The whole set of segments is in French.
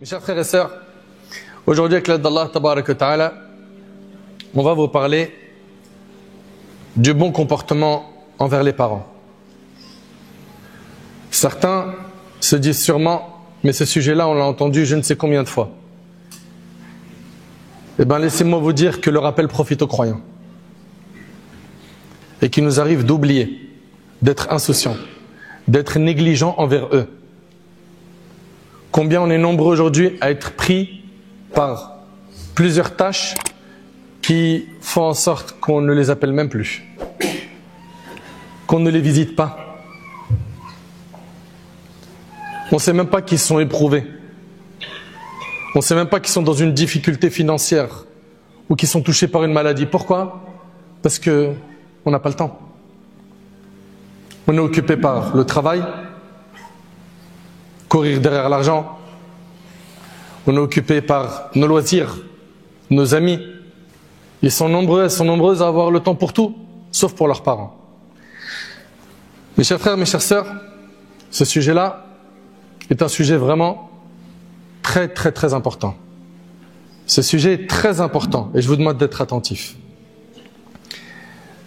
Mes chers frères et sœurs, aujourd'hui avec l'aide d'Allah Tabarak wa Ta'ala, on va vous parler du bon comportement envers les parents. Certains se disent sûrement, mais ce sujet-là on l'a entendu je ne sais combien de fois. Eh bien laissez-moi vous dire que le rappel profite aux croyants. Et qu'il nous arrive d'oublier, d'être insouciants, d'être négligents envers eux. Combien on est nombreux aujourd'hui à être pris par plusieurs tâches qui font en sorte qu'on ne les appelle même plus, qu'on ne les visite pas. On ne sait même pas qu'ils sont éprouvés. On ne sait même pas qu'ils sont dans une difficulté financière ou qu'ils sont touchés par une maladie. Pourquoi? Parce qu'on n'a pas le temps. On est occupé par le travail, courir derrière l'argent. On est occupé par nos loisirs, nos amis. Ils sont nombreux, elles sont nombreuses à avoir le temps pour tout, sauf pour leurs parents. Mes chers frères, mes chères sœurs, ce sujet-là est un sujet vraiment très important. Ce sujet est très important et je vous demande d'être attentif.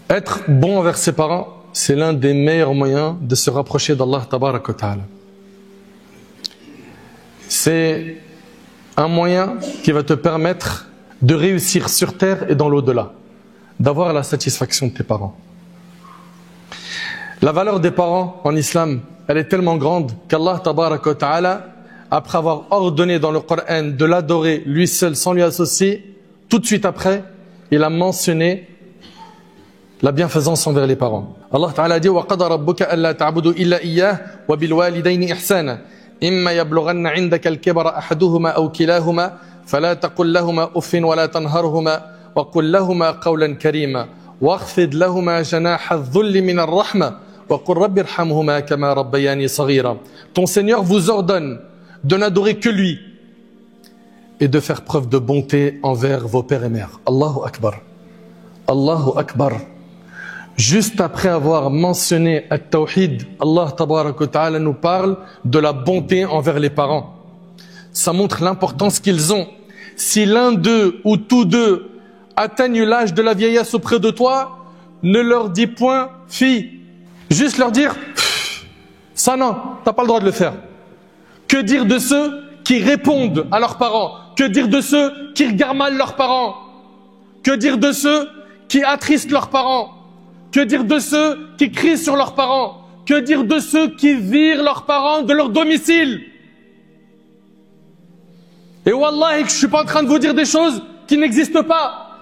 Être bon envers ses parents, c'est l'un des meilleurs moyens de se rapprocher d'Allah Tabarak wa Ta'ala. C'est un moyen qui va te permettre de réussir sur terre et dans l'au-delà, d'avoir la satisfaction de tes parents. La valeur des parents en islam, elle est tellement grande qu'Allah Tabarak wa Ta'ala, après avoir ordonné dans le Coran de l'adorer lui seul sans lui associer, tout de suite après, il a mentionné la bienfaisance envers les parents. Allah Ta'ala dit وَقَضَى رَبُّكَ أَلَّا تَعْبُدُوا إِلَّا إِيَّاهُ وَبِالْوَالِدَيْنِ إِحْسَانًا إِمَّا يَبْلُغَنَّ عِندَكَ الْكِبَرَ أَحَدُهُمَا أَوْ كِلَاهُمَا فَلَا تَقُل لَّهُمَا أُفٍّ وَلَا تَنْهَرْهُمَا وَقُل لَّهُمَا قَوْلًا كَرِيمًا وَاخْفِضْ لَهُمَا جَنَاحَ الذُّلِّ مِنَ الرَّحْمَةِ وَقُل رَّبِّ ارْحَمْهُمَا كَمَا رَبَّيَانِي صَغِيرًا. Ton Seigneur vous ordonne de n'adorer que lui et de faire preuve de bonté envers vos pères et mères. Allahu Akbar. Allahu Akbar. Juste après avoir mentionné At-Tawhid, Allah Tabarak wa Ta'ala nous parle de la bonté envers les parents. Ça montre l'importance qu'ils ont. Si l'un d'eux ou tous deux atteignent l'âge de la vieillesse auprès de toi, ne leur dis point fille. Juste leur dire ça non, t'as pas le droit de le faire. Que dire de ceux qui répondent à leurs parents? Que dire de ceux qui regardent mal leurs parents? Que dire de ceux qui attristent leurs parents? Que dire de ceux qui crient sur leurs parents? Que dire de ceux qui virent leurs parents de leur domicile? Et wallahi que je suis pas en train de vous dire des choses qui n'existent pas.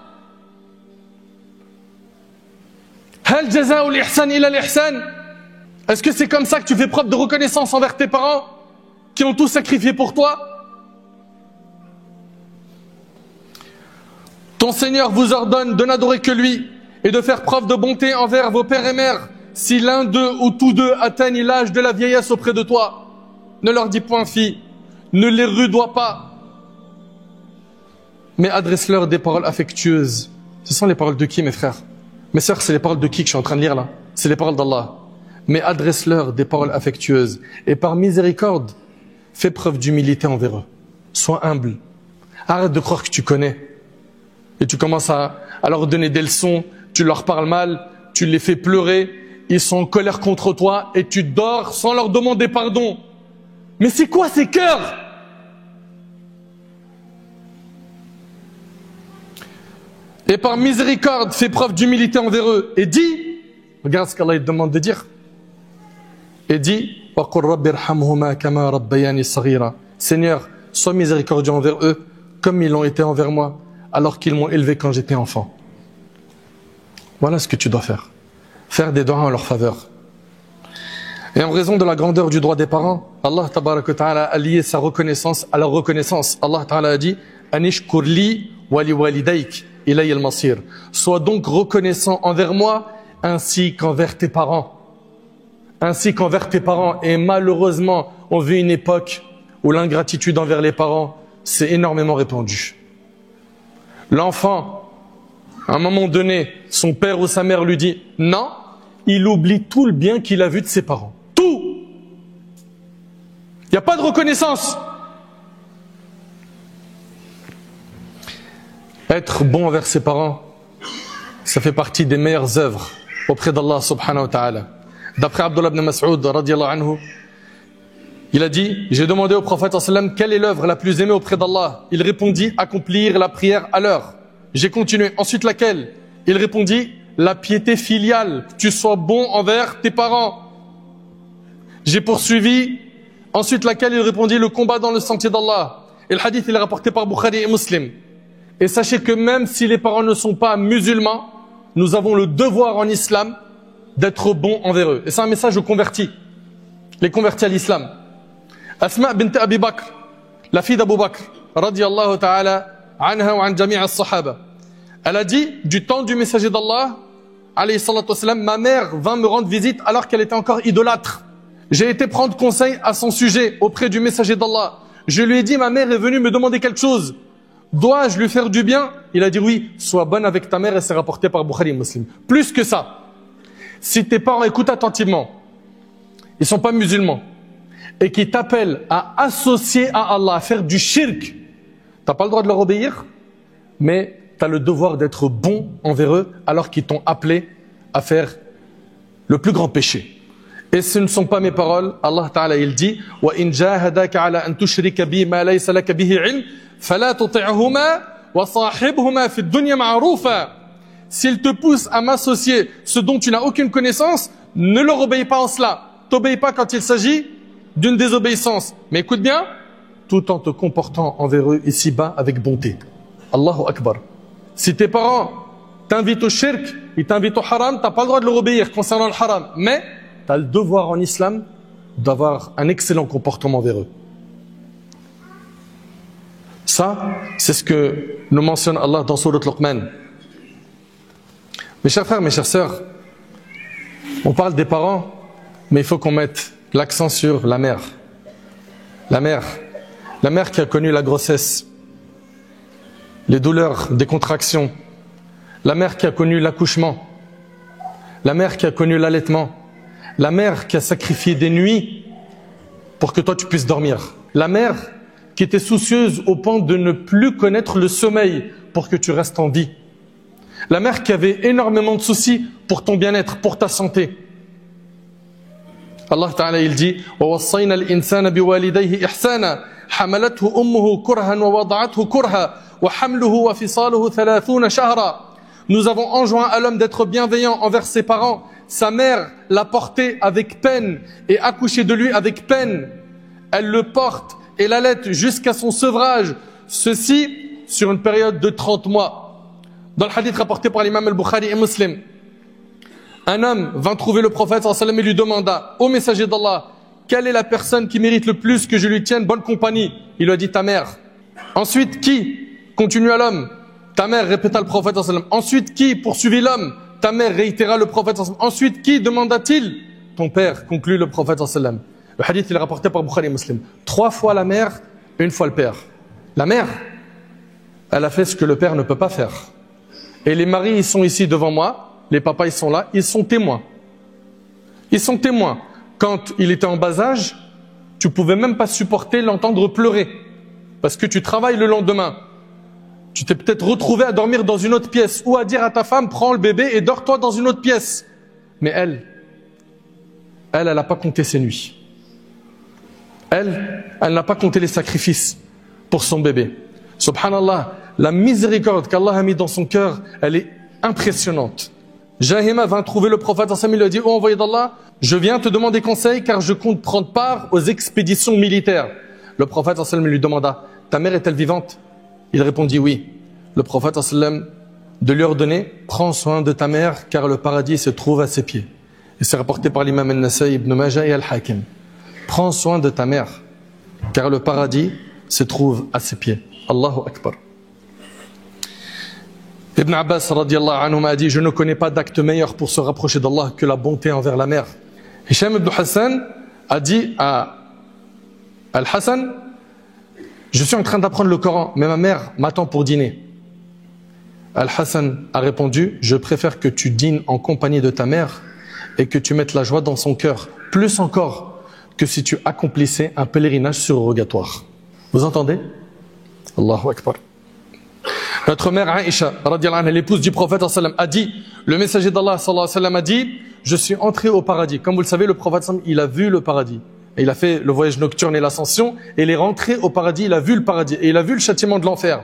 Hal jaza'ul ihsan ila al-ihsan? Est-ce que c'est comme ça que tu fais preuve de reconnaissance envers tes parents qui ont tout sacrifié pour toi? Ton Seigneur vous ordonne de n'adorer que lui et de faire preuve de bonté envers vos pères et mères. Si l'un d'eux ou tous deux atteignent l'âge de la vieillesse auprès de toi, ne leur dis point fille, ne les rudoie pas, mais adresse-leur des paroles affectueuses. Ce sont les paroles de qui, mes frères? Mes sœurs, c'est les paroles de qui que je suis en train de lire là? C'est les paroles d'Allah. Mais adresse-leur des paroles affectueuses. Et par miséricorde, fais preuve d'humilité envers eux. Sois humble. Arrête de croire que tu connais. Et tu commences à leur donner des leçons, tu leur parles mal, tu les fais pleurer, ils sont en colère contre toi et tu dors sans leur demander pardon. Mais c'est quoi ces cœurs? Et par miséricorde, fais preuve d'humilité envers eux. Et dis, regarde ce qu'Allah te demande de dire. Et dis, Seigneur, sois miséricordieux envers eux, comme ils l'ont été envers moi, alors qu'ils m'ont élevé quand j'étais enfant. Voilà ce que tu dois faire. Faire des doigts en leur faveur. Et en raison de la grandeur du droit des parents, Allah Tabarak wa Ta'ala a lié sa reconnaissance à leur reconnaissance. Allah Ta'ala a dit, Anishkur li wa li walidayk ilayya al-masir. Sois donc reconnaissant envers moi ainsi qu'envers tes parents. Ainsi qu'envers tes parents. Et malheureusement, on vit une époque où l'ingratitude envers les parents s'est énormément répandue. L'enfant, à un moment donné, son père ou sa mère lui dit non, il oublie tout le bien qu'il a vu de ses parents. Tout. Il n'y a pas de reconnaissance. Être bon envers ses parents, ça fait partie des meilleures œuvres auprès d'Allah subhanahu wa ta'ala. D'après Abdullah ibn Mas'ud radiyallahu anhu, il a dit, j'ai demandé au prophète sallam quelle est l'œuvre la plus aimée auprès d'Allah. Il répondit, accomplir la prière à l'heure. J'ai continué. Ensuite laquelle? Il répondit, la piété filiale, que tu sois bon envers tes parents. J'ai poursuivi. Ensuite laquelle? Il répondit, le combat dans le sentier d'Allah. Et le hadith il est rapporté par Bukhari et Muslim. Et sachez que même si les parents ne sont pas musulmans, nous avons le devoir en islam d'être bons envers eux. Et c'est un message aux convertis, les convertis à l'islam. Asma bint Abi Bakr, la fille d'Abu Bakr, radiyallahu ta'ala anha wa an jami' as-sahaba. Elle a dit, du temps du messager d'Allah, alayhi salatu wassalam, ma mère vint me rendre visite alors qu'elle était encore idolâtre. J'ai été prendre conseil à son sujet auprès du messager d'Allah. Je lui ai dit, ma mère est venue me demander quelque chose. Dois-je lui faire du bien? Il a dit oui, sois bonne avec ta mère, et c'est rapporté par Bukhari et Muslim. Plus que ça, si tes parents écoutent attentivement, ils sont pas musulmans, et qui t'appellent à associer à Allah, à faire du shirk, t'as pas le droit de leur obéir, mais tu as le devoir d'être bon envers eux, alors qu'ils t'ont appelé à faire le plus grand péché. Et ce ne sont pas mes paroles. Allah Ta'ala il dit وَإِنْ جَاهَدَاكَ عَلَىٰ أَن تُشْرِكَ بِي مَا لَيْسَ لَكَ بِهِ عِلْمٍ فَلَا تُطِعْهُمَا وَصَاحِبْهُمَا فِي الدُّنْيَا مَعْرُوفًا. S'ils te poussent à m'associer ce dont tu n'as aucune connaissance, ne leur obéis pas en cela. T'obéis pas quand il s'agit d'une désobéissance. Mais écoute bien, tout en te comportant envers eux ici-bas avec bonté. Allahu Akbar. Si tes parents t'invitent au shirk, ils t'invitent au haram, t'as pas le droit de leur obéir concernant le haram. Mais tu as le devoir en islam d'avoir un excellent comportement envers eux. Ça, c'est ce que nous mentionne Allah dans Sourate Luqman. Mes chers frères, mes chères sœurs, on parle des parents, mais il faut qu'on mette l'accent sur la mère. La mère qui a connu la grossesse, les douleurs des contractions, la mère qui a connu l'accouchement, la mère qui a connu l'allaitement, la mère qui a sacrifié des nuits pour que toi tu puisses dormir. La mère qui était soucieuse au point de ne plus connaître le sommeil pour que tu restes en vie. La mère qui avait énormément de soucis pour ton bien-être, pour ta santé. Allah Ta'ala il dit وَوَصَّيْنَا الْإِنسَانَ بِوَالِدَيْهِ إِحْسَانًا حَمَلَتْهُ أُمُّهُ كُرْهًا وَوَضَعَتْهُ كُرْهًا وَحَمْلُهُ وَفِصَالُهُ 30 شهرًا. Nous avons enjoint à l'homme d'être bienveillant envers ses parents. Sa mère l'a porté avec peine et accouché de lui avec peine. Elle le porte et l'allaite jusqu'à son sevrage. Ceci sur une période de 30 mois. Dans le hadith rapporté par l'imam al-Bukhari et Muslim, un homme vint trouver le prophète sallallahu alayhi wa sallam et lui demanda, ô messager d'Allah, quelle est la personne qui mérite le plus que je lui tienne bonne compagnie? Il lui a dit ta mère. Ensuite qui? Continua l'homme. Ta mère, répéta le prophète sallallahu alayhi wa sallam. Ensuite qui? Poursuivit l'homme. Ta mère, réitéra le prophète sallallahu alayhi wa sallam. Ensuite qui? Demanda-t-il. Ton père, conclut le prophète sallallahu alayhi wa sallam. Le hadith il est rapporté par Bukhari et Muslim. 3 fois la mère, 1 fois le père. La mère, elle a fait ce que le père ne peut pas faire. Et les maris, ils sont ici devant moi. Les papas, ils sont là. Ils sont témoins. Ils sont témoins. Quand il était en bas âge, tu pouvais même pas supporter l'entendre pleurer. Parce que tu travailles le lendemain. Tu t'es peut-être retrouvé à dormir dans une autre pièce. Ou à dire à ta femme, prends le bébé et dors-toi dans une autre pièce. Mais elle n'a pas compté ses nuits. Elle n'a pas compté les sacrifices pour son bébé. Subhanallah, la miséricorde qu'Allah a mis dans son cœur, elle est impressionnante. Jahima vint trouver le prophète sallallahu alayhi wa sallam, il lui a dit, ô envoyé d'Allah, je viens te demander conseil car je compte prendre part aux expéditions militaires. Le prophète sallallahu alayhi wa sallam lui demanda, ta mère est-elle vivante? Il répondit oui. Le prophète sallallahu alayhi wa sallam de lui ordonner, prends soin de ta mère car le paradis se trouve à ses pieds. Et c'est rapporté par l'imam al-Nasa'i, Ibn Majah et Al-Hakim. Prends soin de ta mère car le paradis se trouve à ses pieds. Allahu Akbar. Ibn Abbas radiyallahu anhu m'a dit, je ne connais pas d'acte meilleur pour se rapprocher d'Allah que la bonté envers la mère. Hisham ibn Hassan a dit à Al-Hassan, je suis en train d'apprendre le Coran, mais ma mère m'attend pour dîner. Al-Hassan a répondu, je préfère que tu dînes en compagnie de ta mère et que tu mettes la joie dans son cœur, plus encore que si tu accomplissais un pèlerinage surrogatoire. Vous entendez? Allahu Akbar. Notre mère Aïcha, radiallahu anha, l'épouse du prophète sallam, a dit, le messager d'Allah sallallahu alayhi wa sallam a dit, je suis entré au paradis. Comme vous le savez, le prophète sallam, il a vu le paradis. Et il a fait le voyage nocturne et l'ascension, et il est rentré au paradis, il a vu le paradis, et il a vu le châtiment de l'enfer.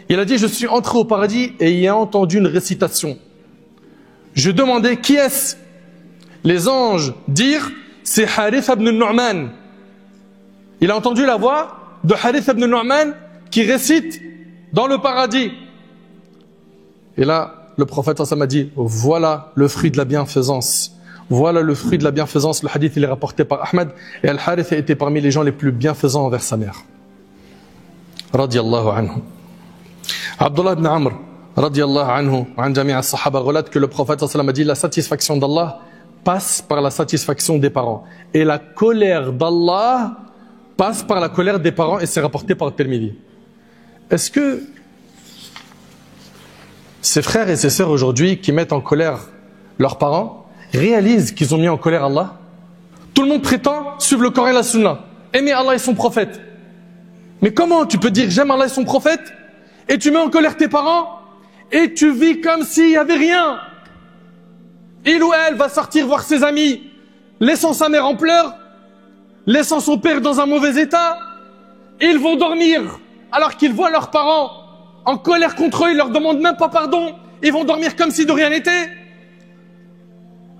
Il a dit, je suis entré au paradis et il a entendu une récitation. Je demandais, qui est-ce? Les anges dirent, c'est Harith ibn Nu'man. Il a entendu la voix de Harith ibn Nu'man qui récite dans le paradis. Et là, le prophète m'a dit, voilà le fruit de la bienfaisance. Voilà le fruit de la bienfaisance. Le hadith, il est rapporté par Ahmed. Et Al-Harith était parmi les gens les plus bienfaisants envers sa mère. Radiallahu anhu. Abdullah ibn Amr, radiallahu anhu, an jami'a sahaba, relate que le prophète a dit, la satisfaction d'Allah passe par la satisfaction des parents. Et la colère d'Allah passe par la colère des parents, et c'est rapporté par Tirmidhi. Est-ce que ces frères et ces sœurs aujourd'hui qui mettent en colère leurs parents réalisent qu'ils ont mis en colère Allah? Tout le monde prétend suivre le Coran et la Sunna, aimer Allah et son prophète. Mais comment tu peux dire j'aime Allah et son prophète et tu mets en colère tes parents et tu vis comme s'il n'y avait rien? Il ou elle va sortir voir ses amis, laissant sa mère en pleurs, laissant son père dans un mauvais état. Ils vont dormir alors qu'ils voient leurs parents en colère contre eux, ils leur demandent même pas pardon. Ils vont dormir comme si de rien n'était.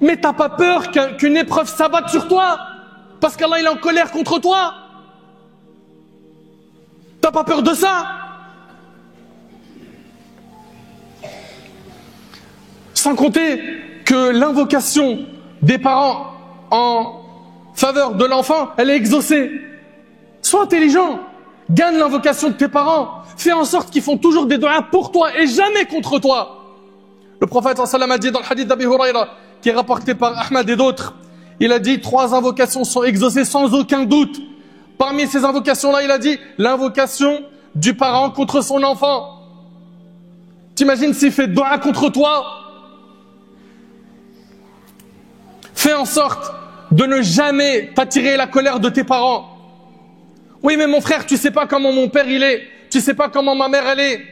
Mais t'as pas peur qu'une épreuve s'abatte sur toi parce qu'Allah il est en colère contre toi? T'as pas peur de ça? Sans compter que l'invocation des parents en faveur de l'enfant, elle est exaucée. Sois intelligent, gagne l'invocation de tes parents, fais en sorte qu'ils font toujours des doigts pour toi et jamais contre toi. Le prophète sallallahu a dit dans le hadith d'Abi Huraira, qui est rapporté par Ahmad et d'autres, il a dit 3 invocations sont exaucées sans aucun doute. Parmi ces invocations-là, il a dit l'invocation du parent contre son enfant. T'imagines s'il fait doigt contre toi? Fais en sorte de ne jamais t'attirer la colère de tes parents. Oui, mais mon frère, tu sais pas comment mon père il est, tu sais pas comment ma mère elle est.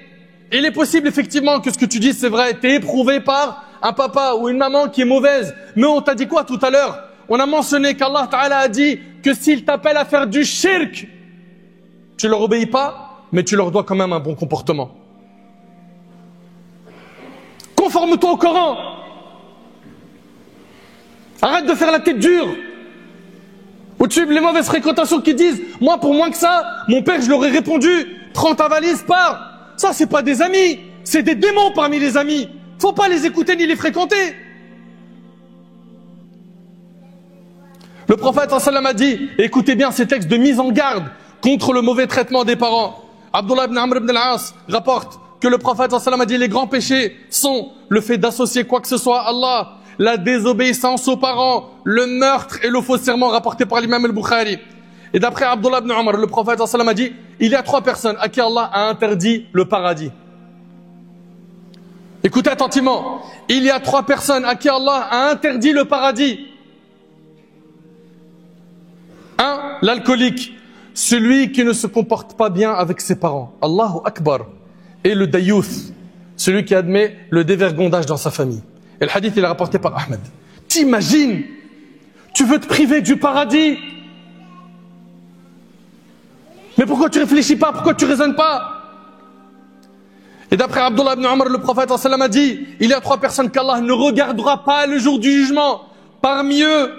Il est possible effectivement que ce que tu dis c'est vrai, t'es éprouvé par un papa ou une maman qui est mauvaise. Mais on t'a dit quoi tout à l'heure? On a mentionné qu'Allah Ta'ala a dit que s'ils t'appellent à faire du shirk, tu leur obéis pas, mais tu leur dois quand même un bon comportement. Conforme-toi au Coran. Arrête de faire la tête dure. Ou tu les mauvaises fréquentations qui disent, moi pour moins que ça, mon père je leur ai répondu, prends ta valise, pars. Ça c'est pas des amis, c'est des démons parmi les amis. Faut pas les écouter ni les fréquenter. Le prophète sallam a dit, écoutez bien ces textes de mise en garde contre le mauvais traitement des parents. Abdullah ibn Amr ibn al-As rapporte que le prophète sallam a dit, les grands péchés sont le fait d'associer quoi que ce soit à Allah, la désobéissance aux parents, le meurtre et le faux serment rapporté par l'imam al-Bukhari. Et d'après Abdullah ibn Umar, le prophète sallam a dit, il y a 3 personnes à qui Allah a interdit le paradis. Écoutez attentivement, il y a 3 personnes à qui Allah a interdit le paradis. 1, l'alcoolique, celui qui ne se comporte pas bien avec ses parents. Allahu Akbar. Et le dayouth, celui qui admet le dévergondage dans sa famille. Et le hadith, il est rapporté par Ahmed. T'imagines, tu veux te priver du paradis? Mais pourquoi tu réfléchis pas? Pourquoi tu raisonnes pas? Et d'après Abdullah ibn Umar, le prophète sallam a dit, il y a 3 personnes qu'Allah ne regardera pas le jour du jugement. Parmi eux,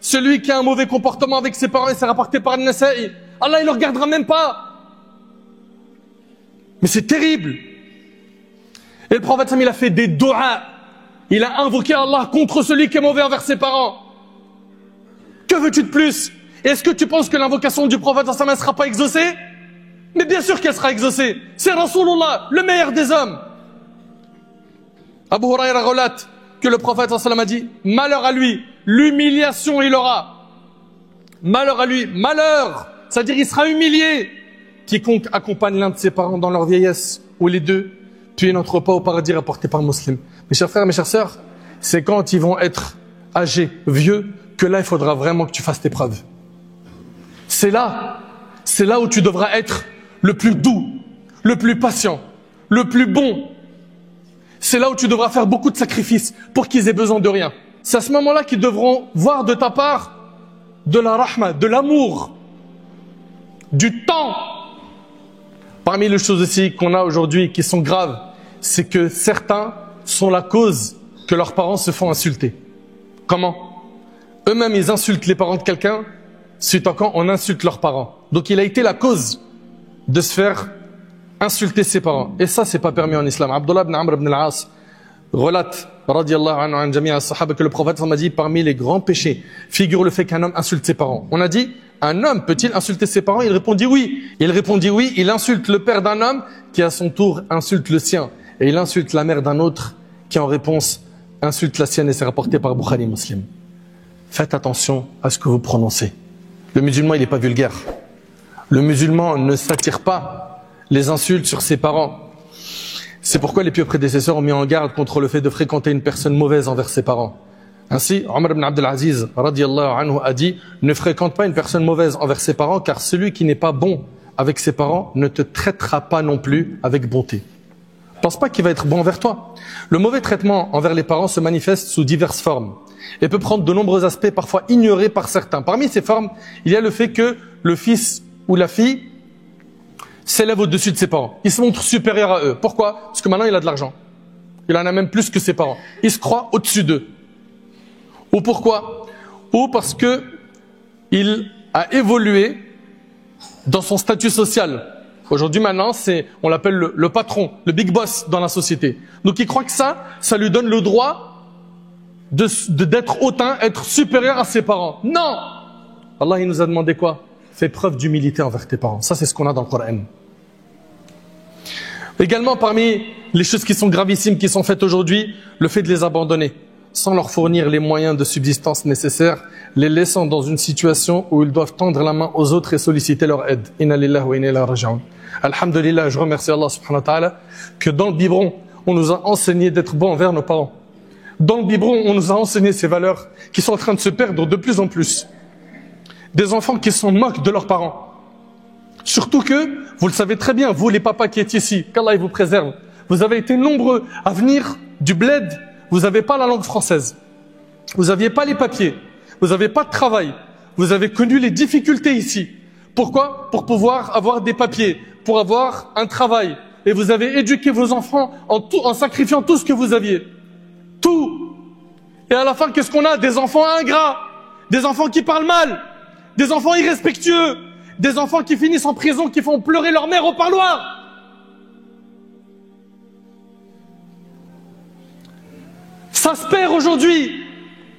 celui qui a un mauvais comportement avec ses parents, et c'est rapporté par An-Nasa'i. Allah, il ne le regardera même pas. Mais c'est terrible. Et le prophète sallam, il a fait des doigts. Il a invoqué Allah contre celui qui est mauvais envers ses parents. Que veux-tu de plus? Est-ce que tu penses que l'invocation du prophète sallam ne sera pas exaucée? Mais bien sûr qu'elle sera exaucée. C'est Rasulullah, le meilleur des hommes. Abu Huraira relate que le prophète sallam a dit, malheur à lui, l'humiliation il aura. Malheur à lui, malheur, c'est-à-dire il sera humilié. Quiconque accompagne l'un de ses parents dans leur vieillesse, ou les deux, puis n'entre pas au paradis rapporté par Muslim. Mes chers frères, mes chères sœurs, c'est quand ils vont être âgés, vieux, que là il faudra vraiment que tu fasses tes preuves. C'est là où tu devras être le plus doux, le plus patient, le plus bon, c'est là où tu devras faire beaucoup de sacrifices pour qu'ils aient besoin de rien. C'est à ce moment-là qu'ils devront voir de ta part de la rahma, de l'amour, du temps. Parmi les choses aussi qu'on a aujourd'hui qui sont graves, c'est que certains sont la cause que leurs parents se font insulter. Comment? Eux-mêmes, ils insultent les parents de quelqu'un, suite à quand on insulte leurs parents. Donc il a été la cause de se faire insulter ses parents. Et ça, c'est pas permis en islam. Abdullah ibn Amr ibn al-As relate, radiallahu anhu an jami'a as-sahaba, que le prophète m'a dit, parmi les grands péchés figure le fait qu'un homme insulte ses parents. On a dit, un homme peut-il insulter ses parents? Il répondit oui. Il répondit oui, il insulte le père d'un homme qui à son tour insulte le sien. Et il insulte la mère d'un autre qui en réponse insulte la sienne, et c'est rapporté par Bukhari Muslim. Faites attention à ce que vous prononcez. Le musulman, il n'est pas vulgaire. Le musulman ne s'attire pas les insultes sur ses parents. C'est pourquoi les pieux prédécesseurs ont mis en garde contre le fait de fréquenter une personne mauvaise envers ses parents. Ainsi, Omar ibn Abdel Aziz, radiallahu anhu, a dit, ne fréquente pas une personne mauvaise envers ses parents, car celui qui n'est pas bon avec ses parents ne te traitera pas non plus avec bonté. Pense pas qu'il va être bon envers toi. Le mauvais traitement envers les parents se manifeste sous diverses formes et peut prendre de nombreux aspects parfois ignorés par certains. Parmi ces formes, il y a le fait que le fils ou la fille s'élève au-dessus de ses parents. Il se montre supérieur à eux. Pourquoi? Parce que maintenant il a de l'argent. Il en a même plus que ses parents. Il se croit au-dessus d'eux. Ou pourquoi? Ou parce que il a évolué dans son statut social. Aujourd'hui maintenant, on l'appelle le patron, le big boss dans la société. Donc il croit que ça lui donne le droit d'être hautain, être supérieur à ses parents. Non! Allah, il nous a demandé quoi? Fais preuve d'humilité envers tes parents. Ça, c'est ce qu'on a dans le Coran. Également, parmi les choses qui sont gravissimes, qui sont faites aujourd'hui, le fait de les abandonner, sans leur fournir les moyens de subsistance nécessaires, les laissant dans une situation où ils doivent tendre la main aux autres et solliciter leur aide. Inna lillahi wa inna ilayhi raji'un. Alhamdulillah, je remercie Allah subhanahu wa ta'ala que dans le biberon, on nous a enseigné d'être bon envers nos parents. Dans le biberon, on nous a enseigné ces valeurs qui sont en train de se perdre de plus en plus. Des enfants qui s'en moquent de leurs parents. Surtout que, vous le savez très bien, vous les papas qui êtes ici, qu'Allah vous préserve, vous avez été nombreux à venir du bled, vous n'avez pas la langue française, vous n'aviez pas les papiers, vous n'avez pas de travail, vous avez connu les difficultés ici. Pourquoi? Pour pouvoir avoir des papiers, pour avoir un travail. Et vous avez éduqué vos enfants en sacrifiant tout ce que vous aviez. Tout. Et à la fin, qu'est-ce qu'on a? Des enfants ingrats, des enfants qui parlent mal, des enfants irrespectueux, des enfants qui finissent en prison, qui font pleurer leur mère au parloir. Ça se perd aujourd'hui,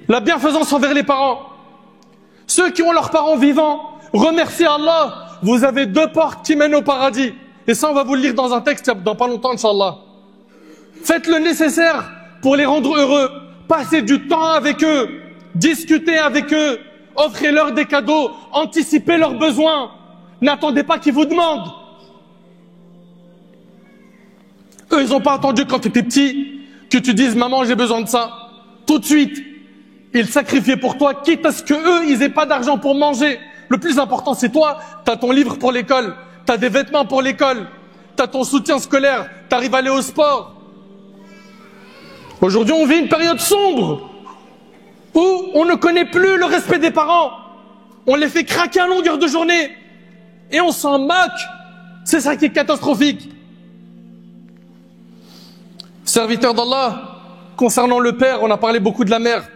la bienfaisance envers les parents. Ceux qui ont leurs parents vivants, remerciez Allah, vous avez 2 portes qui mènent au paradis. Et ça, on va vous le lire dans un texte dans pas longtemps, Inch'Allah. Faites le nécessaire pour les rendre heureux. Passez du temps avec eux, discutez avec eux, offrez-leur des cadeaux, anticipez leurs besoins. N'attendez pas qu'ils vous demandent. Eux, ils n'ont pas attendu quand tu étais petit que tu dises « Maman, j'ai besoin de ça ». Tout de suite, ils sacrifiaient pour toi, quitte à ce que eux, ils aient pas d'argent pour manger. Le plus important, c'est toi. Tu as ton livre pour l'école, tu as des vêtements pour l'école, tu as ton soutien scolaire, tu arrives à aller au sport. Aujourd'hui, on vit une période sombre où on ne connaît plus le respect des parents. On les fait craquer à longueur de journée et on s'en moque. C'est ça qui est catastrophique. Serviteur d'Allah, concernant le père, on a parlé beaucoup de la mère.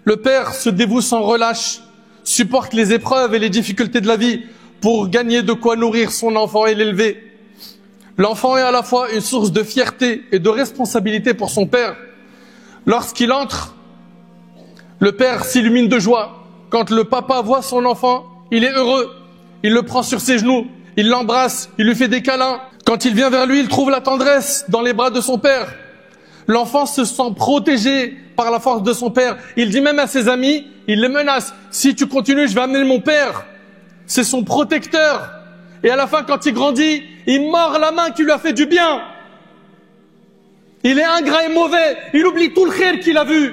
Le père se dévoue sans relâche, supporte les épreuves et les difficultés de la vie pour gagner de quoi nourrir son enfant et l'élever. L'enfant est à la fois une source de fierté et de responsabilité pour son père. Lorsqu'il entre, le père s'illumine de joie. Quand le papa voit son enfant, il est heureux. Il le prend sur ses genoux, il l'embrasse, il lui fait des câlins. Quand il vient vers lui, il trouve la tendresse dans les bras de son père. L'enfant se sent protégé par la force de son père. Il dit même à ses amis, il les menace. Si tu continues, je vais amener mon père. C'est son protecteur. Et à la fin, quand il grandit, il mord la main qui lui a fait du bien. Il est ingrat et mauvais. Il oublie tout le khir qu'il a vu.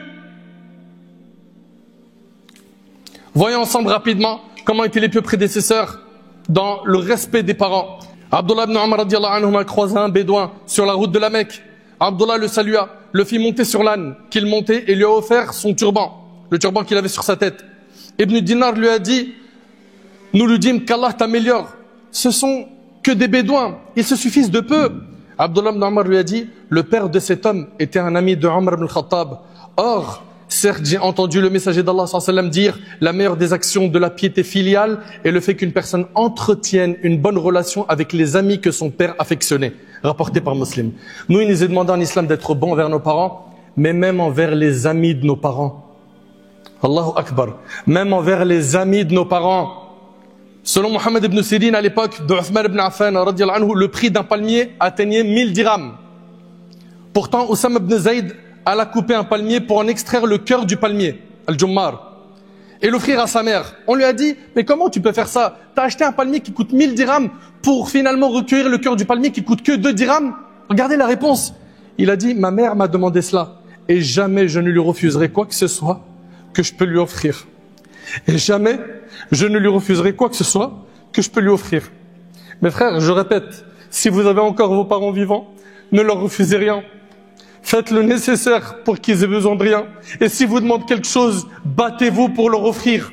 Voyons ensemble rapidement comment étaient les pieux prédécesseurs dans le respect des parents. Abdullah ibn Umar radiallahu anhu a croisé un bédouin sur la route de la Mecque. Abdullah le salua, le fit monter sur l'âne qu'il montait et lui a offert son turban, le turban qu'il avait sur sa tête. Ibn Dinar lui a dit, nous lui dîmes qu'Allah t'améliore. Ce sont que des bédouins, ils se suffisent de peu. Abdullah ibn Umar lui a dit, le père de cet homme était un ami de Omar ibn al-Khattab. Or, certes, j'ai entendu le messager d'Allah sallallahu alayhi wa sallam dire, la meilleure des actions de la piété filiale est le fait qu'une personne entretienne une bonne relation avec les amis que son père affectionnait. Rapporté par Muslim. Nous, il nous est demandé en islam d'être bon envers nos parents, mais même envers les amis de nos parents. Allahu Akbar. Même envers les amis de nos parents. Selon Mohammed ibn Sirin, à l'époque de Uthman ibn Affan, radiallahu anhu, le prix d'un palmier atteignait 1000 dirhams. Pourtant, Oussama ibn Zayd alla couper un palmier pour en extraire le cœur du palmier, al-Jummar, et l'offrir à sa mère. On lui a dit, mais comment tu peux faire ça? Tu as acheté un palmier qui coûte 1000 dirhams pour finalement recueillir le cœur du palmier qui coûte que 2 dirhams? Regardez la réponse. Il a dit, ma mère m'a demandé cela, et jamais je ne lui refuserai quoi que ce soit que je peux lui offrir. Et jamais je ne lui refuserai quoi que ce soit que je peux lui offrir. Mes frères, je répète, si vous avez encore vos parents vivants, ne leur refusez rien. Faites le nécessaire pour qu'ils aient besoin de rien. Et si vous demandent quelque chose, battez-vous pour leur offrir.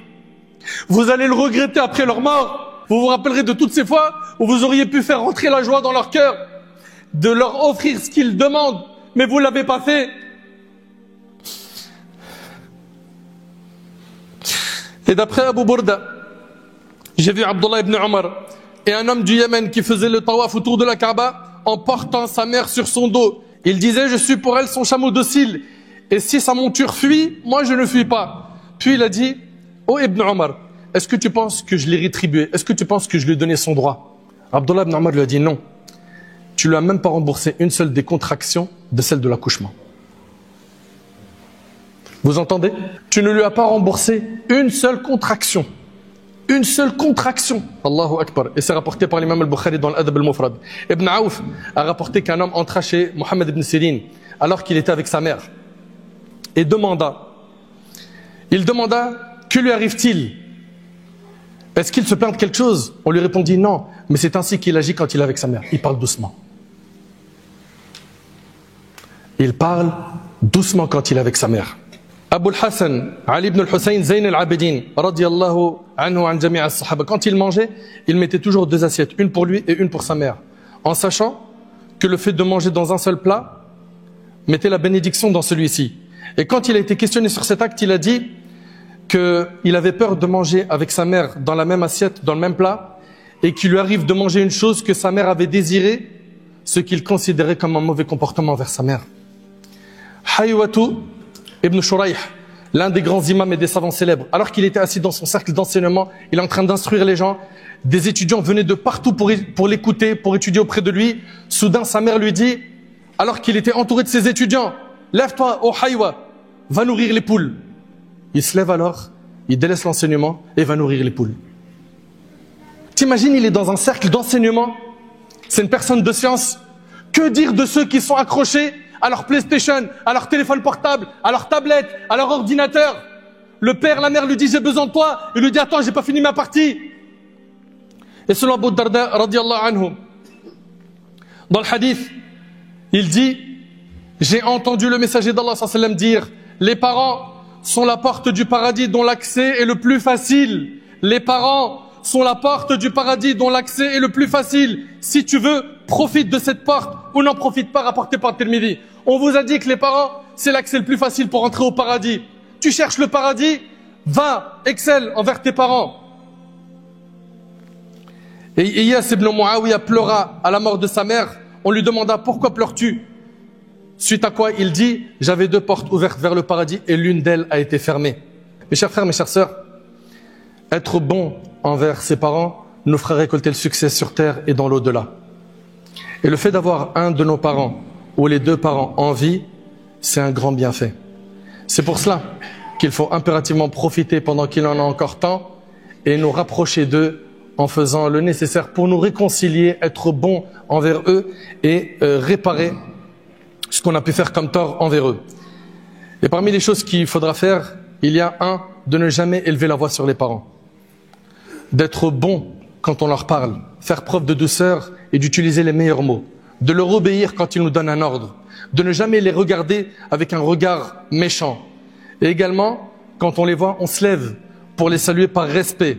Vous allez le regretter après leur mort. Vous vous rappellerez de toutes ces fois où vous auriez pu faire rentrer la joie dans leur cœur, de leur offrir ce qu'ils demandent, mais vous ne l'avez pas fait. Et d'après Abu Burda, j'ai vu Abdullah ibn Umar et un homme du Yémen qui faisait le tawaf autour de la Kaaba en portant sa mère sur son dos. Il disait, je suis pour elle son chameau docile. Et si sa monture fuit, moi je ne fuis pas. Puis il a dit, oh Ibn Umar, est-ce que tu penses que je l'ai rétribué? Est-ce que tu penses que je lui ai donné son droit? Abdullah ibn Umar lui a dit, non. Tu lui as même pas remboursé une seule des contractions de celle de l'accouchement. Vous entendez? Tu ne lui as pas remboursé une seule contraction. Une seule contraction. Allahu Akbar. Et c'est rapporté par l'imam al-Bukhari dans l'Adab al-Mufrad. Ibn Aouf a rapporté qu'un homme entra chez Mohammed ibn Sirin alors qu'il était avec sa mère et demanda, que lui arrive-t-il? Est-ce qu'il se plaint de quelque chose? On lui répondit non, mais c'est ainsi qu'il agit quand il est avec sa mère. Il parle doucement. Il parle doucement quand il est avec sa mère. Abu al-Hassan, Ali ibn al-Hussein, Zayn al-Abidin, radiyallahu anhu an jami' as-sahaba. Quand il mangeait, il mettait toujours 2 assiettes, une pour lui et une pour sa mère, en sachant que le fait de manger dans un seul plat mettait la bénédiction dans celui-ci. Et quand il a été questionné sur cet acte, il a dit qu'il avait peur de manger avec sa mère dans la même assiette, dans le même plat, et qu'il lui arrive de manger une chose que sa mère avait désirée, ce qu'il considérait comme un mauvais comportement envers sa mère. Haywatu Ibn Shuraih, l'un des grands imams et des savants célèbres, alors qu'il était assis dans son cercle d'enseignement, il est en train d'instruire les gens, des étudiants venaient de partout pour l'écouter, pour étudier auprès de lui. Soudain, sa mère lui dit, alors qu'il était entouré de ses étudiants, lève-toi, oh Haywa, va nourrir les poules. Il se lève alors, il délaisse l'enseignement et va nourrir les poules. T'imagines, il est dans un cercle d'enseignement, c'est une personne de science. Que dire de ceux qui sont accrochés à leur PlayStation, à leur téléphone portable, à leur tablette, à leur ordinateur? Le père, la mère lui dit, j'ai besoin de toi. Il lui dit, attends, j'ai pas fini ma partie. Et selon Abu Darda, radiallahu anhu, dans le hadith, il dit, j'ai entendu le messager d'Allah sallallahu alayhi wa sallam dire, les parents sont la porte du paradis dont l'accès est le plus facile. Les parents sont la porte du paradis dont l'accès est le plus facile. Si tu veux, profite de cette porte ou n'en profite pas, rapporté par Tirmidhi. On vous a dit que les parents, c'est l'accès le plus facile pour entrer au paradis. Tu cherches le paradis, va, excelle envers tes parents. Et Iyas ibn Muawiyah pleura à la mort de sa mère. On lui demanda, pourquoi pleures-tu? Suite à quoi il dit, j'avais 2 portes ouvertes vers le paradis et l'une d'elles a été fermée. Mes chers frères, mes chères sœurs, être bon envers ses parents nous fera récolter le succès sur terre et dans l'au-delà. Et le fait d'avoir un de nos parents ou les 2 parents en vie, c'est un grand bienfait. C'est pour cela qu'il faut impérativement profiter pendant qu'il en a encore temps et nous rapprocher d'eux en faisant le nécessaire pour nous réconcilier, être bon envers eux et réparer ce qu'on a pu faire comme tort envers eux. Et parmi les choses qu'il faudra faire, il y a de ne jamais élever la voix sur les parents, d'être bon quand on leur parle, faire preuve de douceur et d'utiliser les meilleurs mots, de leur obéir quand ils nous donnent un ordre, de ne jamais les regarder avec un regard méchant. Et également, quand on les voit, on se lève pour les saluer par respect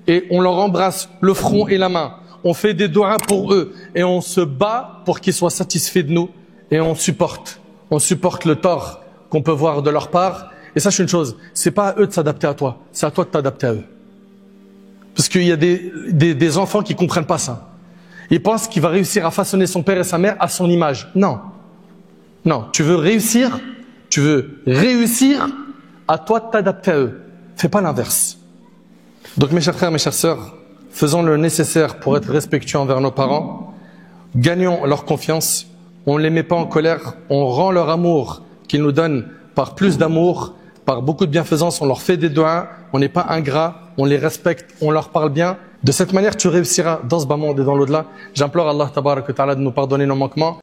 et on leur embrasse le front et la main. On fait des doigts pour eux et on se bat pour qu'ils soient satisfaits de nous et on supporte le tort qu'on peut voir de leur part. Et sache une chose, c'est pas à eux de s'adapter à toi, c'est à toi de t'adapter à eux. Parce qu'il y a des enfants qui comprennent pas ça. Ils pensent qu'il va réussir à façonner son père et sa mère à son image. Non. Non. Tu veux réussir, à toi de t'adapter à eux. Fais pas l'inverse. Donc mes chers frères, mes chères sœurs, faisons le nécessaire pour être respectueux envers nos parents. Gagnons leur confiance. On ne les met pas en colère. On rend leur amour qu'ils nous donnent par plus d'amour, par beaucoup de bienfaisance. On leur fait des doigts. On n'est pas ingrat. On les respecte. On leur parle bien. De cette manière, tu réussiras dans ce bas monde et dans l'au-delà. J'implore Allah Tabarak wa Ta'ala de nous pardonner nos manquements.